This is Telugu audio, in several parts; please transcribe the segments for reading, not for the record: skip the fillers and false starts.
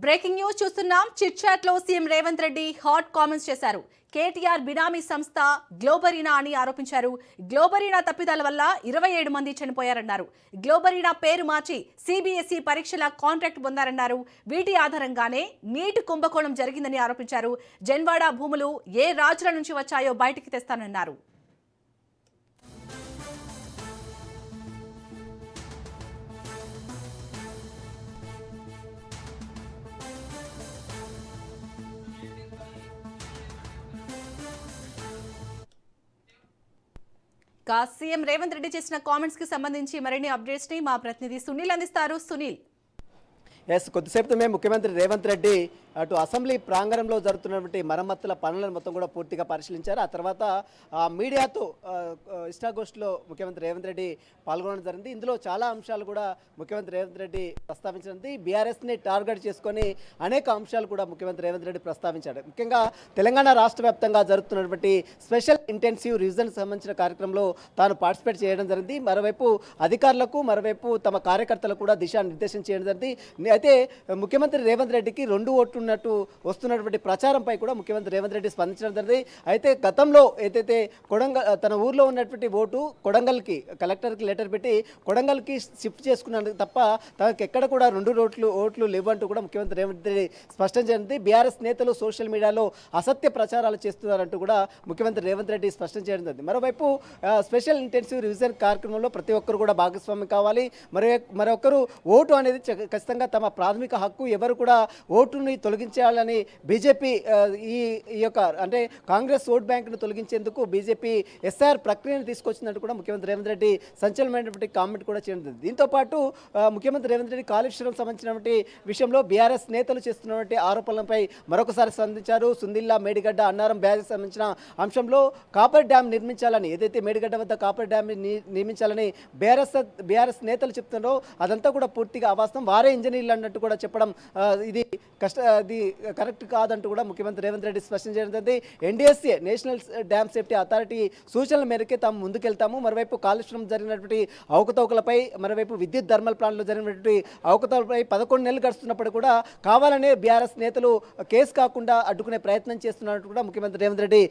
బ్రేకింగ్ న్యూస్ చూస్తున్నాం. చిట్ చాట్ లో CM Revanth Reddy hot comments చేశారు. కేటీఆర్ బినామీ సంస్థ గ్లోబరీనా అని ఆరోపించారు. గ్లోబరీనా తప్పిదాల వల్ల 27 మంది చనిపోయారన్నారు. గ్లోబరీనా పేరు మార్చి సిబిఎస్ఈ పరీక్షల కాంట్రాక్ట్ పొందారన్నారు. వీటి ఆధారంగానే నీట్ కుంభకోణం జరిగిందని ఆరోపించారు. జన్వాడ భూములు ఏ రాజుల నుంచి వచ్చాయో బయటికి తెస్తానన్నారు. సీఎం రేవంత్ రెడ్డి చేసిన కామెంట్స్ కి సంబంధించి మరిన్ని అప్డేట్స్ ని మా ప్రతినిధి సునీల్ అందిస్తారు. సునీల్, కొద్దిసేపటిమే ముఖ్యమంత్రి రేవంత్ రెడ్డి అటు అసెంబ్లీ ప్రాంగణంలో జరుగుతున్నటువంటి మరమ్మతుల పనులను మొత్తం కూడా పూర్తిగా పరిశీలించారు. ఆ తర్వాత మీడియాతో ఇష్టాగోష్ఠిలో ముఖ్యమంత్రి రేవంత్ రెడ్డి పాల్గొనడం జరిగింది. ఇందులో చాలా అంశాలు కూడా ముఖ్యమంత్రి రేవంత్ రెడ్డి ప్రస్తావించింది. బీఆర్ఎస్ని టార్గెట్ చేసుకొని అనేక అంశాలు కూడా ముఖ్యమంత్రి రేవంత్ రెడ్డి ప్రస్తావించాడు. ముఖ్యంగా తెలంగాణ రాష్ట్ర వ్యాప్తంగా జరుగుతున్నటువంటి స్పెషల్ ఇంటెన్సివ్ రివిజన్ సంబంధించిన కార్యక్రమంలో తాను పార్టిసిపేట్ చేయడం జరిగింది. మరోవైపు అధికారులకు, మరోవైపు తమ కార్యకర్తలకు కూడా దిశానిర్దేశం చేయడం జరిగింది. అయితే ముఖ్యమంత్రి రేవంత్ రెడ్డికి 2 ఓట్లు ఉన్నట్టు వస్తున్నటువంటి ప్రచారంపై కూడా ముఖ్యమంత్రి రేవంత్ రెడ్డి స్పందించడం జరిగింది. అయితే గతంలో ఏదైతే తన ఊర్లో ఉన్నటువంటి ఓటు కొడంగల్కి కలెక్టర్కి లెటర్ పెట్టి కొడంగల్కి షిఫ్ట్ చేసుకున్నందుకు తప్ప తనకు ఎక్కడ కూడా 2 ఓట్లు లేవంటూ కూడా ముఖ్యమంత్రి రేవంత్ రెడ్డి స్పష్టం చేసింది. బీఆర్ఎస్ నేతలు సోషల్ మీడియాలో అసత్య ప్రచారాలు చేస్తున్నారంటూ కూడా ముఖ్యమంత్రి రేవంత్ రెడ్డి స్పష్టం చేయడం జరిగింది. మరోవైపు స్పెషల్ ఇంటెన్సివ్ రివిజన్ కార్యక్రమంలో ప్రతి ఒక్కరు కూడా భాగస్వామ్యం కావాలి. మరొకరు ఓటు అనేది ఖచ్చితంగా తమ ప్రాథమిక హక్కు, ఎవరు కూడా ఓటుని తొలగించాలని బీజేపీ ఈ యొక్క అంటే కాంగ్రెస్ ఓట్ బ్యాంకును తొలగించేందుకు బీజేపీ ఎస్ఆర్ ప్రక్రియను తీసుకొచ్చిందంటూ కూడా ముఖ్యమంత్రి రేవంత్ రెడ్డి సంచలనమైనటువంటి కామెంట్ కూడా చేయడం. దీంతో పాటు ముఖ్యమంత్రి రేవంత్ రెడ్డి కాళేశ్వరం సంబంధించినటువంటి విషయంలో బీఆర్ఎస్ నేతలు చేస్తున్నటువంటి ఆరోపణలపై మరొకసారి స్పందించారు. సుందిల్లా, మేడిగడ్డ, అన్నారం బ్యారేజ్ సంబంధించిన అంశంలో కాపర్ డ్యామ్ నిర్మించాలని, ఏదైతే మేడిగడ్డ వద్ద కాపర్ డ్యామ్ నిర్మించాలని బీఆర్ఎస్ నేతలు చెప్తున్నారో అదంతా కూడా పూర్తిగా అవాస్తవం, వారే ఇంజనీర్లు అన్నట్టు కూడా చెప్పడం ఇది కరెక్ట్ కాదంటూ కూడా ముఖ్యమంత్రి రేవంత్ రెడ్డి స్పష్టం చేయడం జరిగింది. NDSA national dam safety authority సూచనల మేరకే తాము ముందుకెళ్తాము. మరోవైపు కాళేశ్వరం జరిగినటువంటి అవకతవకలపై, మరోవైపు విద్యుత్ థర్మల్ ప్లాంట్లో జరిగినటువంటి అవకతవకలపై 11 నెలలు గడుస్తున్నప్పుడు కూడా కావాలనే బీఆర్ఎస్ నేతలు కేసు కాకుండా అడ్డుకునే ప్రయత్నం చేస్తున్నట్టు కూడా ముఖ్యమంత్రి రేవంత్ రెడ్డి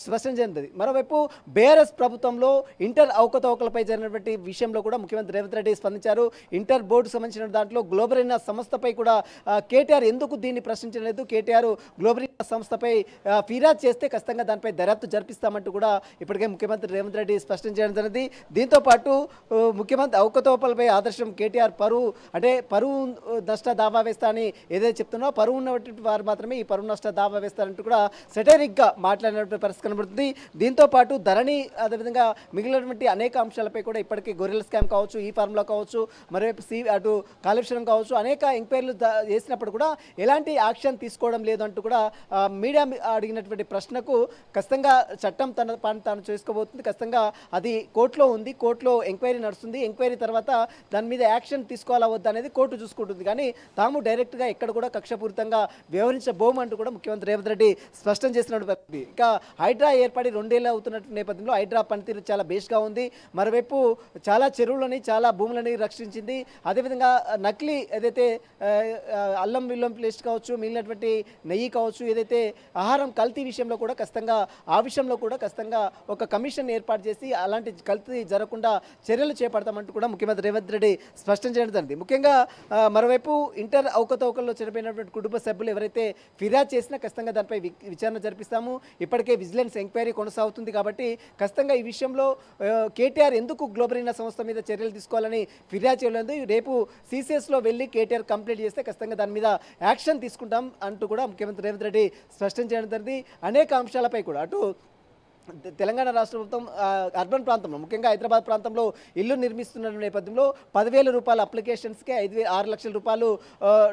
స్పష్టం చేసింది. మరోవైపు బీఆర్ఎస్ ప్రభుత్వంలో ఇంటర్ అవకతవకలపై జరిగినటువంటి విషయంలో కూడా ముఖ్యమంత్రి రేవంత్ రెడ్డి స్పందించారు. ఇంటర్ బోర్డు సంబంధించిన దాంట్లో గ్లోబరీనా సంస్థపై కూడా కేటీఆర్ ఎందుకు దీన్ని ప్రశ్నించలేదు, కేటీఆర్ గ్లోబరీనా సంస్థపై ఫిర్యాదు చేస్తే ఖచ్చితంగా దానిపై దర్యాప్తు జరిపిస్తామంటూ కూడా ఇప్పటికే ముఖ్యమంత్రి రేవంత్ రెడ్డి స్పష్టం చేయడం జరిగింది. దీంతో పాటు ముఖ్యమంత్రి అవకతవకలపై ఆదర్శం కేటీఆర్ పరువు నష్ట దావా వేస్తా అని ఏదైతే చెప్తున్నా, పరువు ఉన్నటువంటి వారు మాత్రమే ఈ పరువు నష్ట దావా వేస్తారంటూ కూడా సెటరిక్గా మాట్లాడినటువంటి పరిస్థితి కనబడుతుంది. దీంతో పాటు ధరణి, అదేవిధంగా మిగిలినటువంటి అనేక అంశాలపై కూడా ఇప్పటికీ గొర్రెల స్కామ్ కావచ్చు, ఈ ఫార్ములా కావచ్చు, మరోవైపు అటు కాళేశ్వరం కావచ్చు, అనేక ఎంక్వైరీలు చేసినప్పుడు కూడా ఎలాంటి యాక్షన్ తీసుకోవడం లేదంటూ కూడా మీడియా అడిగినటువంటి ప్రశ్నకు ఖచ్చితంగా చట్టం తన పని తాను చేసుకోబోతుంది, ఖచ్చితంగా అది కోర్టులో ఉంది, కోర్టులో ఎంక్వైరీ నడుస్తుంది, ఎంక్వైరీ తర్వాత దాని మీద యాక్షన్ తీసుకోవాలా వద్దా అనేది కోర్టు చూసుకుంటుంది. కానీ తాము డైరెక్ట్గా ఎక్కడ కూడా కక్షపూరితంగా వ్యవహరించబోమంటూ కూడా ముఖ్యమంత్రి రేవంత్ రెడ్డి స్పష్టం చేసినటువంటి. ఇక హైడ్రా ఏర్పడి 2 ఏళ్ళు అవుతున్నటువంటి నేపథ్యంలో హైడ్రా పనితీరు చాలా బేస్గా ఉంది. మరోవైపు చాలా చెరువులని, చాలా భూములని రక్షించింది. అదేవిధంగా నకిలీ ఏదైతే అల్లం విల్లం పేస్ట్ కావచ్చు, మిగిలినటువంటి నెయ్యి కావచ్చు, ఏదైతే ఆహారం కల్తీ విషయంలో కూడా ఖచ్చితంగా ఒక కమిషన్ ఏర్పాటు చేసి అలాంటి కల్తీ జరగకుండా చర్యలు చేపడతామంటూ కూడా ముఖ్యమంత్రి రేవంత్ రెడ్డి స్పష్టం చేయడం జరిగింది. ముఖ్యంగా మరోవైపు ఇంటర్ అవకతవకల్లో చనిపోయినటువంటి కుటుంబ సభ్యులు ఎవరైతే ఫిర్యాదు చేసినా ఖచ్చితంగా దానిపై విచారణ జరిపిస్తాము. ఇప్పటికే విజిలెన్స్ ఎంక్వైరీ కొనసాగుతుంది కాబట్టి ఖచ్చితంగా ఈ విషయంలో కేటీఆర్ ఎందుకు గ్లోబరీనా సంస్థ మీద చర్యలు తీసుకోవాలని ఫిర్యాదు చేయలేదు. రేపు సిసిఎస్లో వెళ్ళి కేటీఆర్ కంప్లైంట్ చేస్తే ఖచ్చితంగా దాని మీద యాక్షన్ తీసుకుంటాం అంటూ కూడా ముఖ్యమంత్రి రేవంత్ రెడ్డి స్పష్టం చేయడం జరిగింది. అనేక అంశాలపై కూడా అటు తెలంగాణ రాష్ట్ర ప్రభుత్వం అర్బన్ ప్రాంతంలో, ముఖ్యంగా హైదరాబాద్ ప్రాంతంలో ఇల్లు నిర్మిస్తున్న నేపథ్యంలో 10,000 రూపాయల అప్లికేషన్స్కే 6 లక్షల రూపాయలు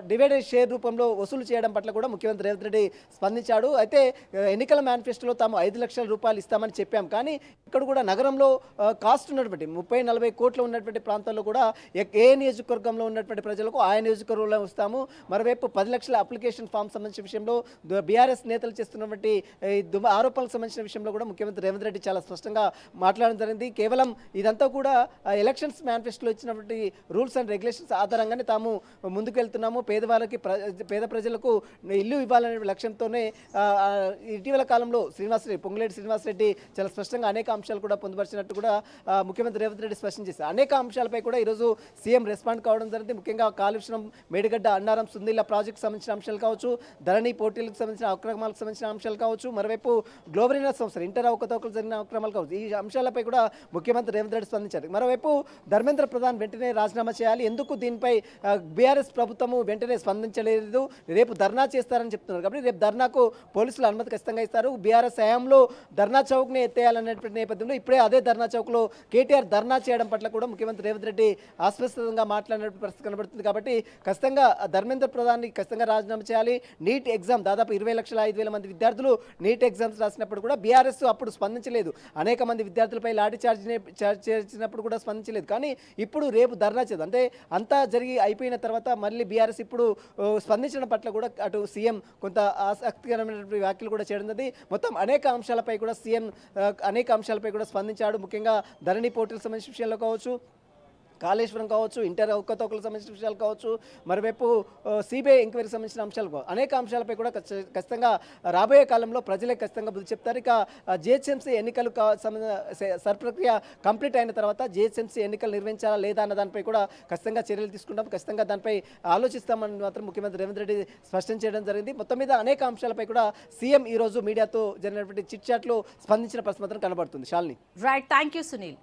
డివైడెడ్ షేర్ రూపంలో వసూలు చేయడం పట్ల కూడా ముఖ్యమంత్రి రేవంత్ రెడ్డి స్పందించాడు. అయితే ఎన్నికల మేనిఫెస్టోలో తాము 5 లక్షల రూపాయలు ఇస్తామని చెప్పాం, కానీ ఇక్కడ కూడా నగరంలో కాస్ట్ ఉన్నటువంటి 30-40 కోట్లు ఉన్నటువంటి ప్రాంతాల్లో కూడా ఏ నియోజకవర్గంలో ఉన్నటువంటి ప్రజలకు ఆ నియోజకవర్గంలో ఇస్తాము. మరోవైపు 10 లక్షల అప్లికేషన్ ఫామ్ సంబంధించిన విషయంలో బీఆర్ఎస్ నేతలు చేస్తున్నటువంటి ఆరోపణలకు సంబంధించిన విషయంలో కూడా ముఖ్యమంత్రి ముఖ్యమంత్రి రేవంత్ రెడ్డి చాలా స్పష్టంగా మాట్లాడడం జరిగింది. కేవలం ఇదంతా కూడా ఎలక్షన్స్ మేనిఫెస్టోలో ఇచ్చినటువంటి రూల్స్ అండ్ రెగ్యులేషన్స్ ఆధారంగానే తాము ముందుకు వెళ్తున్నాము, పేదవాళ్ళకి పేద ప్రజలకు ఇల్లు ఇవ్వాలనే లక్ష్యంతోనే ఇటీవల కాలంలో పొంగులేటి శ్రీనివాసరెడ్డి చాలా స్పష్టంగా అనేక అంశాలు కూడా పొందుపరిచినట్టు కూడా ముఖ్యమంత్రి రేవంత్ రెడ్డి స్పష్టం చేశారు. అనేక అంశాలపై కూడా ఈరోజు సీఎం రెస్పాండ్ కావడం జరిగింది. ముఖ్యంగా కాలుష్యం, మేడిగడ్డ, అన్నారం, సుందిల్ల ప్రాజెక్టు సంబంధించిన అంశాలు కావచ్చు, ధరణి పోటీలకు సంబంధించిన అక్రమాలకు సంబంధించిన అంశాలు కావచ్చు, మరోవైపు గ్లోబరీనా సంస్థ ఇంటర్ అవకతవకలు జరిగిన అక్రమాలు కావచ్చు, ఈ అంశాలపై కూడా ముఖ్యమంత్రి రేవంత్ రెడ్డి స్పందించారు. మరోవైపు ధర్మేంద్ర ప్రధాన్ వెంటనే రాజీనామా చేయాలి, ఎందుకు దీనిపై బీఆర్ఎస్ ప్రభుత్వము వెంటనే స్పందించలేదు, రేపు ధర్నా చేస్తారని చెప్తున్నారు. కాబట్టి రేపు ధర్నాకు పోలీసులు అనుమతి ఖచ్చితంగా ఇస్తారు. బీఆర్ఎస్ హయాంలో ధర్నా చౌక్ని ఎత్తేయాలనేటువంటి నేపథ్యంలో ఇప్పుడే అదే ధర్నా చౌక్లో కేటీఆర్ ధర్నా చేయడం పట్ల కూడా ముఖ్యమంత్రి రేవంత్ రెడ్డి ఆస్పదంగా మాట్లాడినటువంటి పరిస్థితి కనబడుతుంది. కాబట్టి ఖచ్చితంగా ధర్మేంద్ర ప్రధాన్ని ఖచ్చితంగా రాజీనామా చేయాలి. నీట్ ఎగ్జామ్ దాదాపు 20,05,000 మంది విద్యార్థులు నీట్ ఎగ్జామ్స్ రాసినప్పుడు కూడా బీఆర్ఎస్ అప్పుడు స్పందించలేదు. అనేక మంది విద్యార్థులపై లాఠీ చార్జ్ చేసినప్పుడు కూడా స్పందించలేదు. కానీ ఇప్పుడు రేపు ధర్నా చేద్దాం అంటే అంతా జరిగి అయిపోయిన తర్వాత మళ్ళీ బీఆర్ఎస్ ఇప్పుడు స్పందించడం పట్ల కూడా అటు సీఎం కొంత ఆసక్తికరమైనటువంటి వ్యాఖ్యలు కూడా చేయడం జరిగింది. మొత్తం అనేక అంశాలపై కూడా సీఎం అనేక అంశాలపై కూడా స్పందించాడు. ముఖ్యంగా ధరణి పోర్టల్ సంబంధించిన విషయంలో కావచ్చు, కాళేశ్వరం కావచ్చు, ఇంటర్ అవకతవకలకు సంబంధించిన విషయాలు కావచ్చు, మరోవైపు సిబిఐ ఎంక్వైరీకి సంబంధించిన అంశాలు కావచ్చు, అనేక అంశాలపై కూడా ఖచ్చితంగా రాబోయే కాలంలో ప్రజలే ఖచ్చితంగా బుద్ధి చెప్తారు. ఇక జిహెచ్ఎంసీ ఎన్నికలు సర్ప్రక్రియ కంప్లీట్ అయిన తర్వాత జిహెచ్ఎంసీ ఎన్నికలు నిర్వహించాలా లేదా అన్న దానిపై కూడా ఖచ్చితంగా చర్యలు తీసుకుంటాం, ఖచ్చితంగా దానిపై ఆలోచిస్తామని మాత్రం ముఖ్యమంత్రి రేవంత్ రెడ్డి స్పష్టం చేయడం జరిగింది. మొత్తం మీద అనేక అంశాలపై కూడా సీఎం ఈరోజు మీడియాతో జరిగినటువంటి చిట్ చాట్లో స్పందించిన పరిస్థితి మాత్రం కనబడుతుంది. Shalini. Right, thank you Sunil.